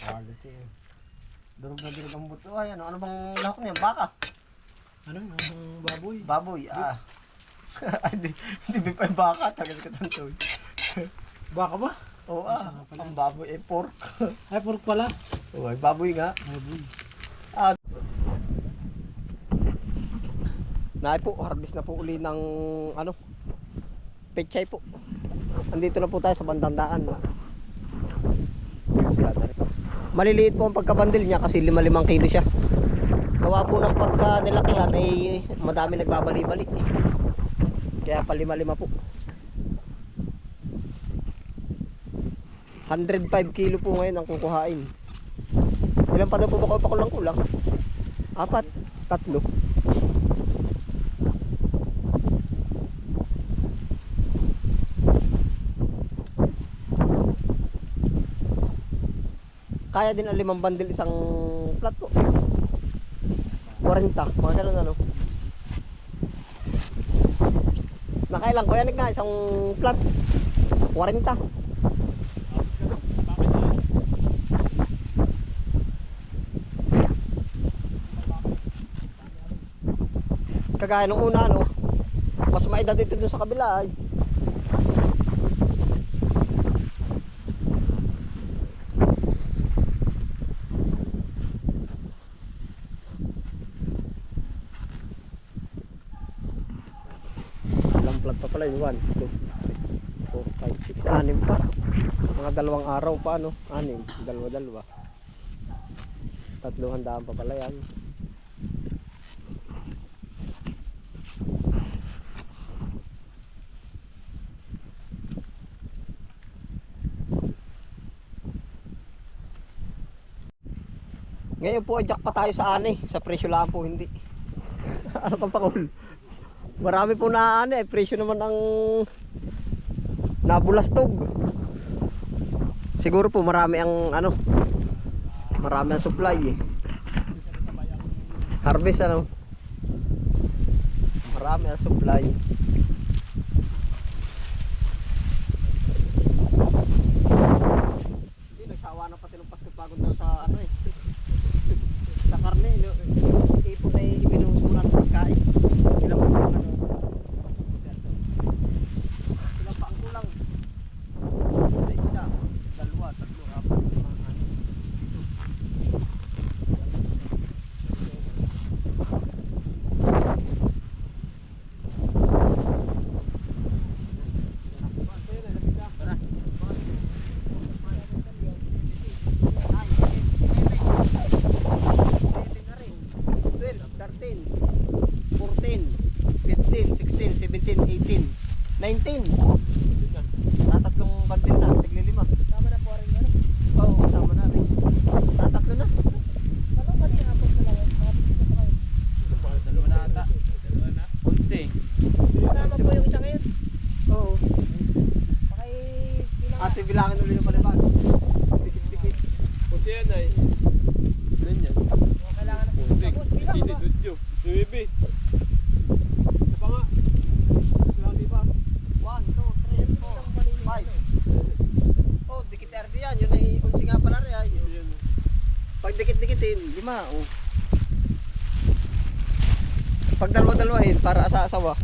Quality eh. Durog na durog ang buto. Ay, ano bang lahok niya? Baka? Ano? Ang baboy. Baboy, ah. Hindi pa yung baka. Talaga sa katantoy. Baka ba? Oo ang baboy ay pork. Ay, pork pala. Oo, ay baboy nga. Baboy. Naay po, harvest na po uli ng ano, pechay po. Andito na po tayo sa bandang daan. Maliliit po ang pagkabandil niya kasi 5 kilo siya. Gawa po ng pagka nilakihan ay madami nagbabali-bali. Kaya pa 5 po. 105 kilo po ngayon ang kukuhain. Ilan pa daw po ba kulang? 4, 3. Kaya din ang 5 bandil isang plat po. 40, mga ganun ano. Nakailang ko yan nga isang plat. 40. Kagaya nung una no. Mas maedad dito dun sa kabila ay. Plat pa pala yung 1, 2, 3, 4, 5, 6, 6 pa. Mga 2 araw pa no. 6, 2. 300 pa pala yan. Ngayon po adjak pa tayo sa ani. Sa presyo lang po hindi. Ano pang pakul? Marami po na ano eh, presyo naman ang nabulastog. Siguro po marami ang ano, marami ang supply eh. Harvest ano. Marami ang supply. Hindi nagsawa na pati ng Pasko pagod daw sa ano eh. Sa karne, ipon na ibinuhos muna sa pagkain. Ilang pa ang ano. Ilang pa ang kulang. Isa, 2, 3, 4, 5, 19. Tatatlong bandil na, tigli 5. Tama na po rin ano? Oo, tama na rin. Tatatlo na. Ano ba niya? Hapos na lang. Makapit pa kayo. 2 na ata. 11. Tama po yung isa ngayon. Oo. Pakibilang. Ate bilangin ulit ng paliban. Dikit-dikit. Kasi yan ay. Ilan yan? Kailangan na sa tapos. Bilang Hindi, ba? sudyo. Sumibi. Isa pa nga. Grabe pa. 1, 2, 3, 4, 5. Oh, dikit RD yan. Yun ay unsi nga pala rin. Yan. Pag dikit-dikitin, 5. Oh. Pag dalawa-dalawahin, para asa-asawa.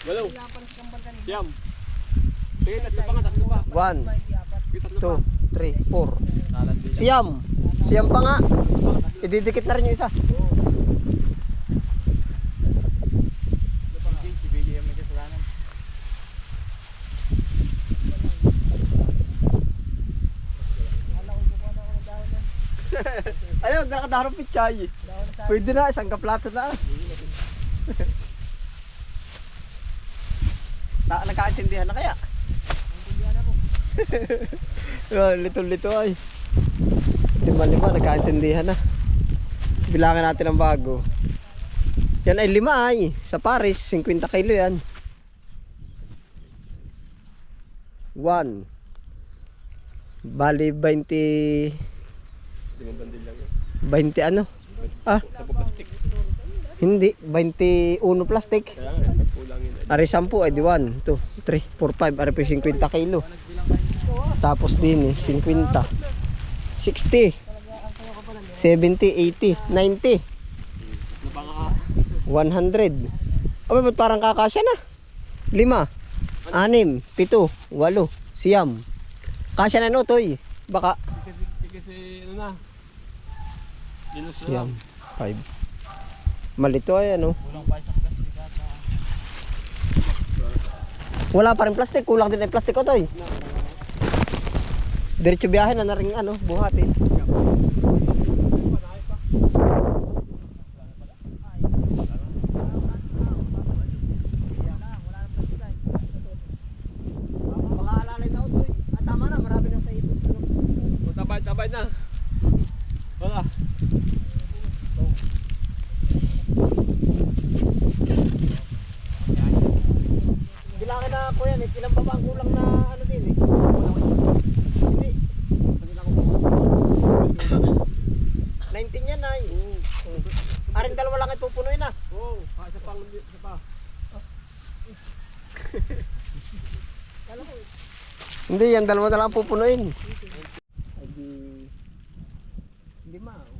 Walaw. Kailangan pa rin sa kambal kanina. Siyam. Sige, tatlo pa nga, tatlo pa. 1, Sige, tatlo pa. 2, 3, 4. Salan din. Siyam. Siyam pa nga. Ididikit na rin yung isa. Si BJ yung may kasalanan. Ayun, nakadaharong pichay. Pwede na, isang kaplato na. Nagkaintindihan na kaya? Lito-lito ay. 5, nagkaintindihan na. Bilangan natin ang bago. Yan ay 5 ay. Sa Paris, 50 kilo yan. 1. Bali 20. 20 ano? Ah, hindi. 21 plastic. Kaya nga, kulang yun. Ari 10 ay di 1, 2, 3, 4, 5. Ari po 50 kilo. Tapos din eh, 50. 60. 70, 80, 90. 100. Aba, ba't parang kakasya na? 5, 6, 7, 8, siyam. Kasya na no, Toy. Baka. Kasi ano na. Dinos na Siyam. lang. 5. Malito ay ano. Kulang pa isang plastic ata. Wala pa rin plastic. Kulang din ang plastic ko, Toy. Diretso biyahe na na rin ano, buhati. Baka alalay daw, Toy. Ah, tama na, marami na sa ipos. Tabay na. Wala. Bilangin na ako yan eh. Ilang baba ang kulang na ano din eh. Hindi. 19 yan ay. Aring dalawa lang ay pupunuin na. Oo. Isa pang isa pa. Hindi, yan dalawa na lang ang pupunuin. Ay di... 5 oh.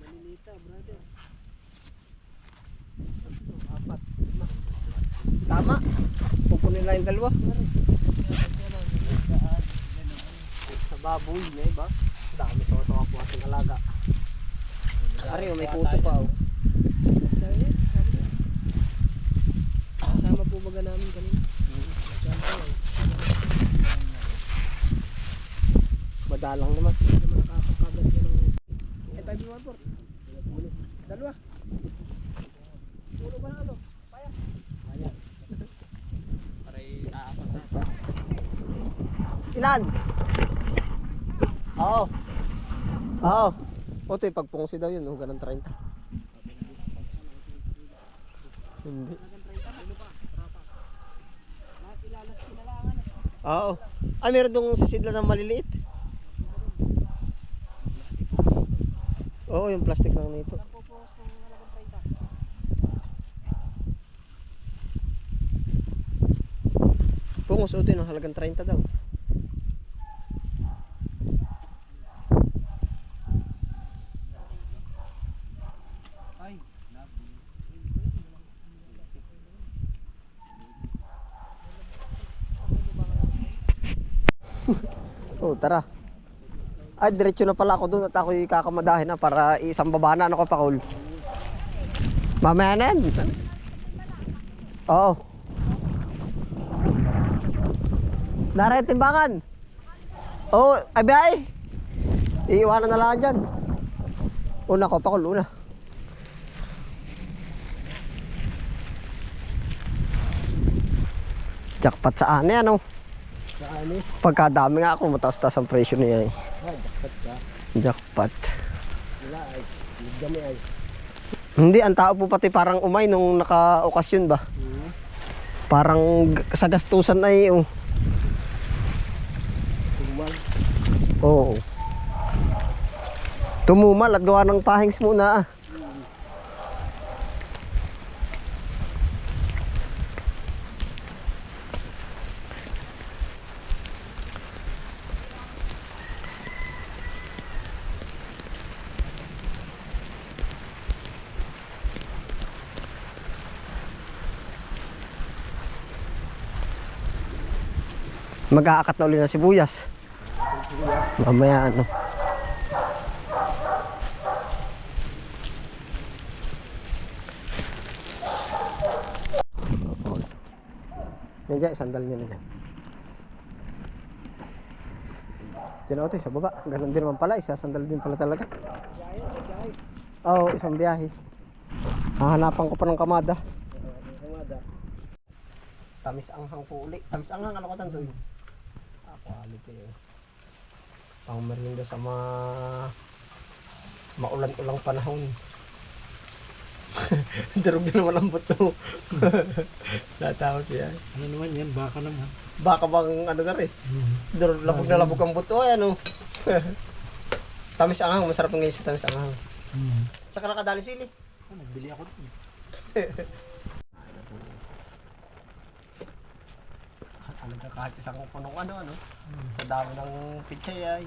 Malilita, brother. 4, 5. Tama. Pupunuin lang yung dalawa. Sa baboy na iba. Dami sa ito ako ating alaga. Ari, may kuto pa oh. Basta yan. Kasama po baga namin kanina. Madalang naman. Hindi naman nakakakagat yan ng... Eh, 5-1-4. Dalawa. Ulo ba na ano? Paya. Paray naapat na. Ilan? Oo. Oo. O ito yung pagpungsi daw yun. Huwag ng 30. Hindi. Oo. Ay, meron dong sisidla ng maliliit. Oo, yung plastic lang nito. Pungos, o ito yung halagang 30 daw. Oh, tara. Ay, diretso na pala ako doon at ako'y kakamadahin na para isang baba na ano ko pa, Paul. Mamaya na yan. Oo. Nara yung timbangan. Oo, abay. Iiwanan na lang dyan. Una ko, Paul, una. Jackpot sa ane, ano? Saan eh? Pagkadami nga ako, mataas-taas ang presyo niya eh. Jackpot ka. Jackpot. Wala ay. Ligami ay. Hindi, ang tao po pati parang umay nung naka-okasyon ba? Parang sa gastusan ay Tumumal. Oo. Tumumal at gawa ng pahings muna ah. Mag-aakat na ulit ng sibuyas. Mamaya ano. Yan dyan, sandal nyo na dyan. Diyan ako sa baba. Ganun din naman pala, isasandal din pala talaga. Oo, isang biyahe. Hahanapan ko pa ng kamada. Tamis anghang po uli. Tamis anghang, ano ko tanto yun? Quality eh. Pang merienda sa mga maulan-ulang panahon. Durog din naman ang buto. Natawag siya. Ano naman yan? Baka naman. Baka bang ano na rin. Durog, labog na labog ang buto. Ay ano. Tamis anghang. Masarap ng sa tamis anghang. Saka nakadali sili. Nagbili ako dito. Talaga kahit isang punong ano. Sa dami ng pichay ay.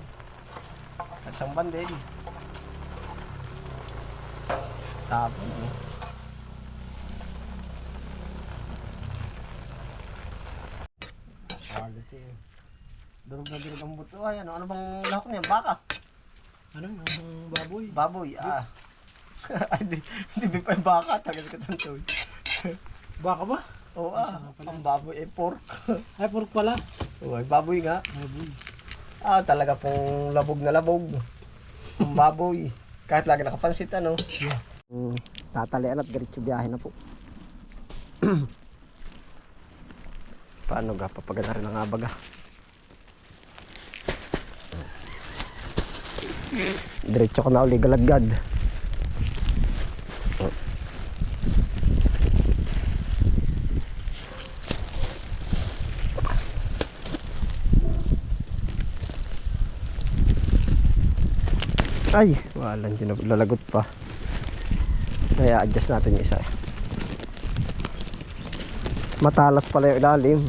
At isang bandel. Tapon ano. Quality eh. Durog na durog ang buto ay. Ano bang lahok niya? Baka? Ano? Ang baboy. Baboy. Hindi pa yung baka. Tagal ka tanto. Baka ba? Oo ang baboy ay pork. Ay, pork pala. Oo, ay baboy nga. Baboy. Talaga pong labog na labog. Ang baboy. Kahit lagi nakapansit ano. Yeah. Tatalian at diretso biyahe na po. Paano ga? Papagana rin ang abaga. Diretso ko na uli galadgad. Ay, walang dyan lalagot pa. Kaya adjust natin yung isa. Matalas pala yung ilalim.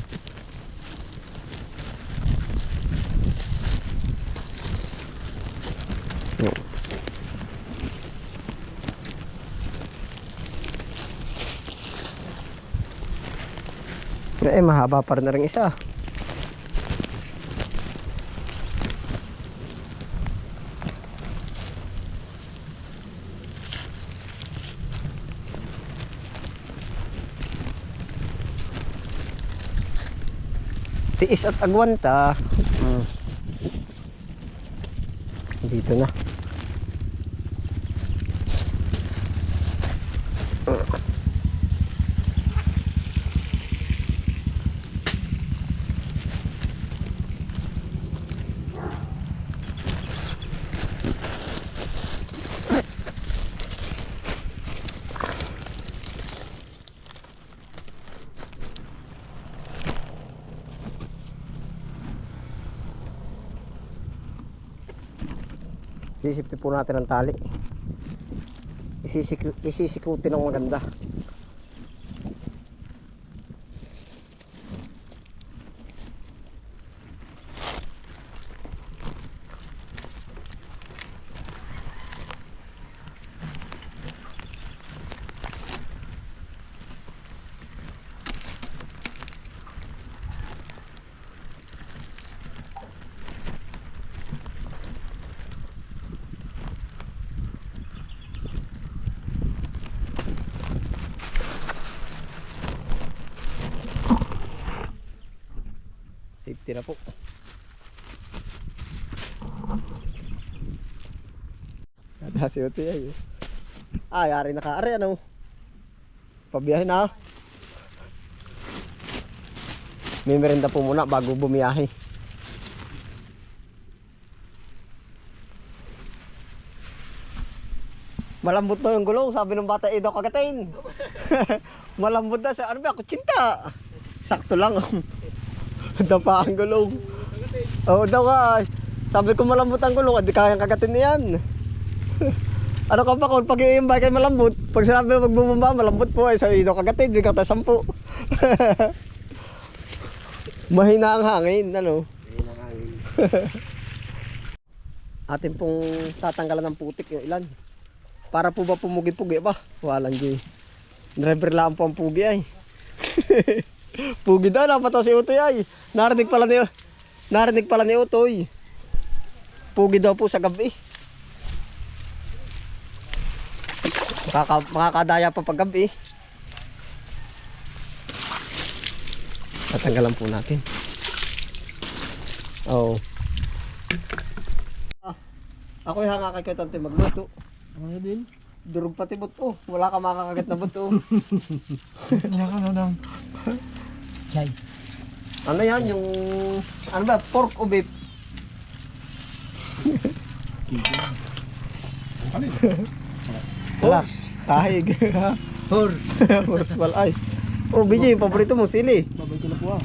Mahaba pa rin na rin isa. Tiis at agwanta. Dito na. Sisipti po natin ang tali. Isisikutin ng maganda. Safety na po. Kada si Uti ay. Yari na kaari ano. Pabiyahe na. May merenda po muna bago bumiyahe. Malambot na yung gulong, sabi ng bata daw kagatin. Malambot na sa ano ba, kutsinta. Sakto lang. Dapa ang gulong. Oo daw ka. Sabi ko malambot ang gulong, hindi kayang kagatin niyan. Ano ka ba kung pag yung bike ay malambot? Pag sinabi mo magbubumba, malambot po ay sabi daw kagatin, bigyan ka 10. Mahina ang hangin, ano? Mahina ang hangin. Atin pong tatanggalan ng putik yung ilan. Para po ba pumugi-pugi ba? Walang di. Driver lang po ang pugi ay. Pugi daw, napataw si Utoy ay. Narinig pala ni Utoy. Pugi daw po sa gabi. Makakadaya pa pag gabi. Tatanggalan po natin. Oo. Ako yung hanga kay Tante magluto. Ano din? Durog pati buto. Wala ka makakagat na buto. Ano ng chay. Ano yan? Yung... Ano ba? Pork o beef? Horse. Kahig. Horse. Horse pala ay. Oh, BJ, yung paborito mo, sili. Babay ko na po ah.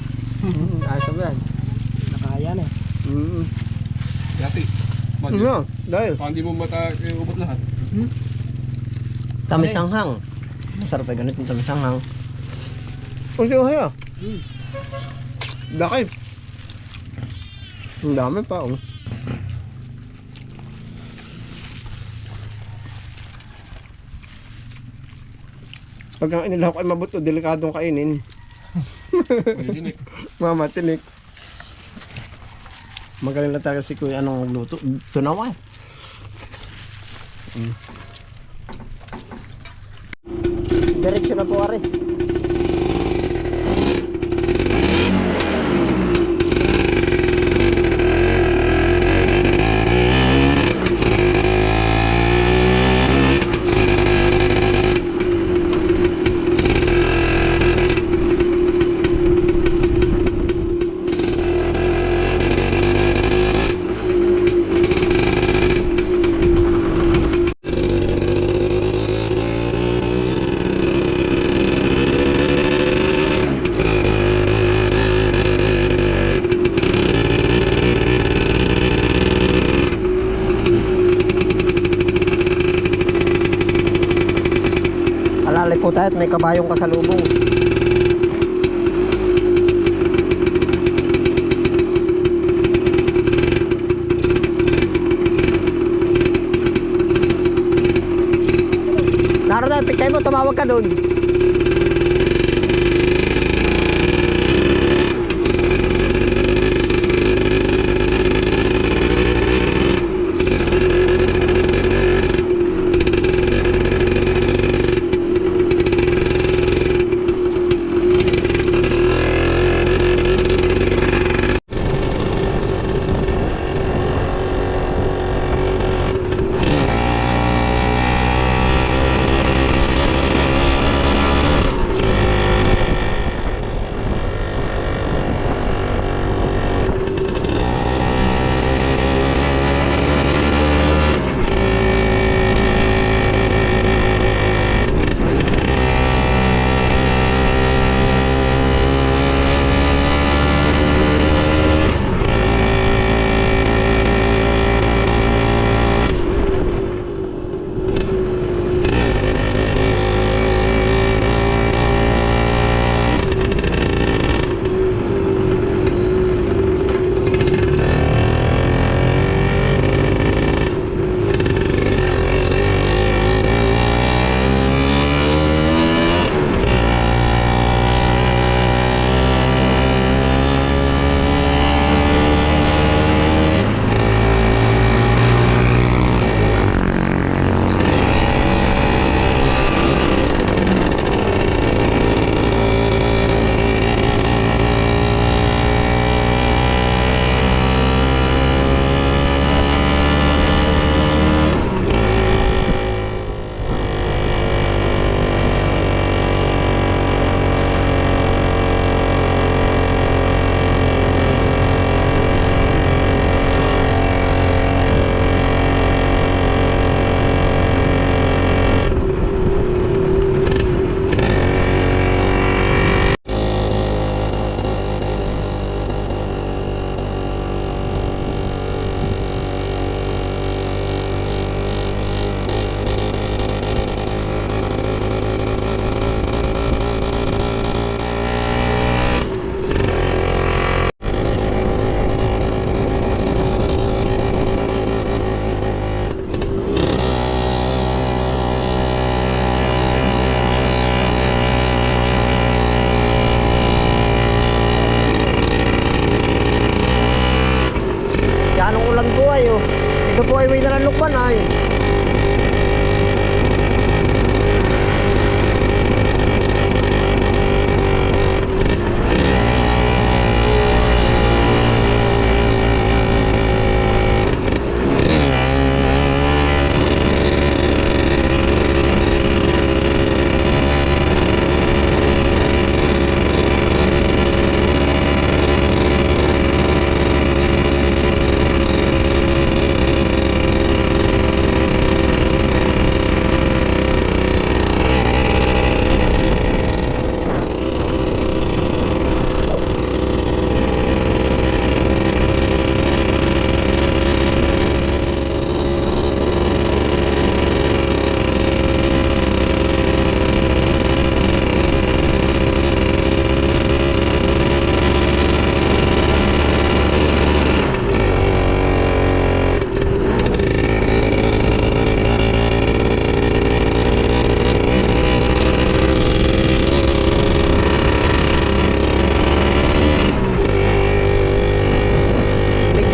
Ayos mo yan. Nakaya na. Yati. Ano? Dahil. Baka hindi mo ubot lahat. Tamis hanghang. Masarap ay ganito yung tamis hanghang. Ang siya kaya. Laki. Ang dami pa, oh. Pag ang inilahok ay mabuto, delikadong kainin. May Mamatinik. Magaling na talaga si Kuya anong magluto. Tunawa eh. Diretso na po, are. Alalay po tayo at may kabayong kasalubong. Naroon na, pikay mo, tumawag ka doon. Ito po ay way na ng Lukban ay.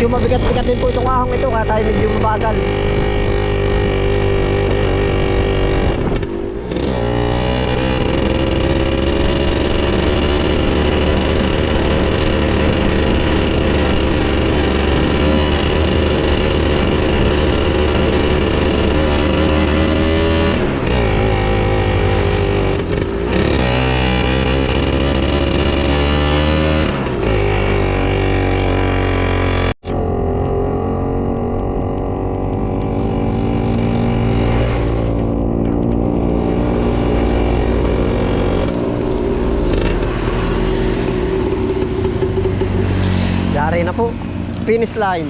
medyo mabigat-bigat din po itong ahong ito, kaya tayo medyo mabagal. Yari na po. Finish line.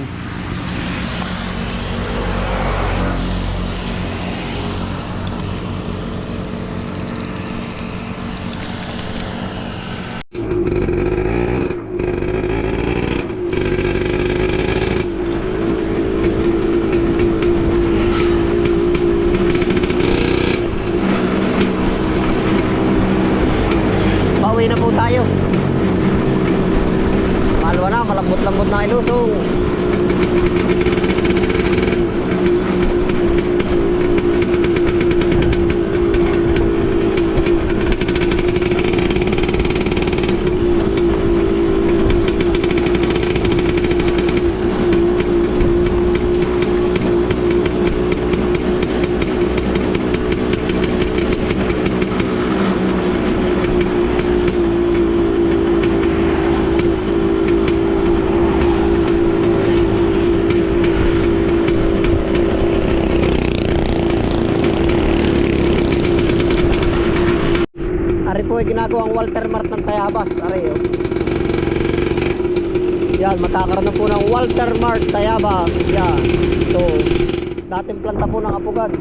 Pauwi na po tayo. Malwa na, malambot-lambot na ilusong. Ari po ay ginagawang Walter Mart ng Tayabas. Ari oh. Yan, magkakaroon na po ng Walter Mart Tayabas. Yan. So, dating planta po ng Apugan.